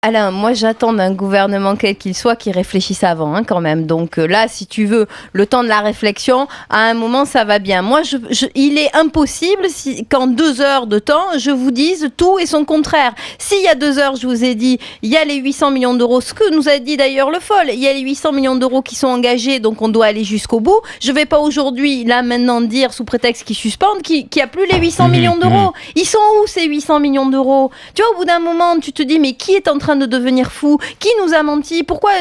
Alain, moi j'attends d'un gouvernement quel qu'il soit qui réfléchisse avant quand même. Donc là, si tu veux le temps de la réflexion, à un moment ça va bien. Moi, il est impossible qu'en 2 heures de temps, je vous dise tout et son contraire. S'il y a 2 heures, je vous ai dit, il y a les 800 millions d'euros, ce que nous a dit d'ailleurs Le Foll, il y a les 800 millions d'euros qui sont engagés, donc on doit aller jusqu'au bout. Je ne vais pas aujourd'hui, là maintenant, dire sous prétexte qu'ils suspendent qu'il n'y a plus les 800 millions d'euros. Ils sont où ces 800 millions d'euros? Tu vois, au bout d'un moment, tu te dis, mais qui est en train de devenir fou? Qui nous a menti? Pourquoi?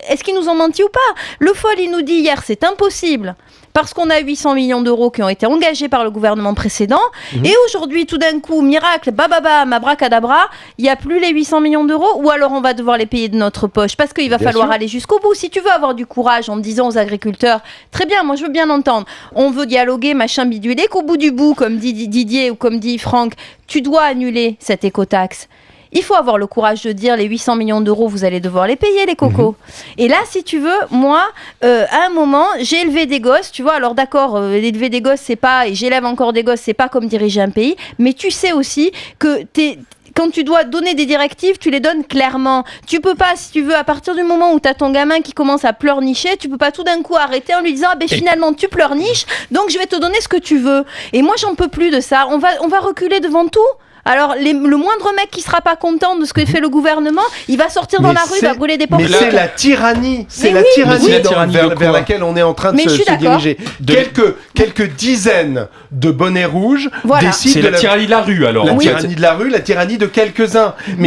Est-ce qu'ils nous ont menti ou pas? Le Foll, il nous dit hier, c'est impossible. Parce qu'on a 800 millions d'euros qui ont été engagés par le gouvernement précédent. Et aujourd'hui, tout d'un coup, miracle, bababam, abracadabra, il n'y a plus les 800 millions d'euros. Ou alors on va devoir les payer de notre poche. Parce qu'il va falloir aller jusqu'au bout. Si tu veux avoir du courage en disant aux agriculteurs, très bien, moi je veux bien entendre, on veut dialoguer, machin bidule, et qu'au bout du bout, comme dit Didier ou comme dit Franck, tu dois annuler cette écotaxe. Il faut avoir le courage de dire les 800 millions d'euros, vous allez devoir les payer, les cocos. Et là, si tu veux, moi, à un moment, j'ai élevé des gosses, tu vois, alors d'accord, élever des gosses, c'est pas, et j'élève encore des gosses, c'est pas comme diriger un pays, mais tu sais aussi que quand tu dois donner des directives, tu les donnes clairement. Tu peux pas, si tu veux, à partir du moment où tu as ton gamin qui commence à pleurnicher, tu peux pas tout d'un coup arrêter en lui disant finalement tu pleurniches, donc je vais te donner ce que tu veux. Et moi, j'en peux plus de ça. On va reculer devant tout. Alors, le moindre mec qui sera pas content de ce que fait le gouvernement, il va sortir dans la rue, il va brûler des pancartes. Mais c'est la tyrannie, vers laquelle on est en train de se diriger. Quelques dizaines de bonnets rouges décident de la tyrannie de la rue, alors. La tyrannie de la rue, la tyrannie de quelques-uns. Mais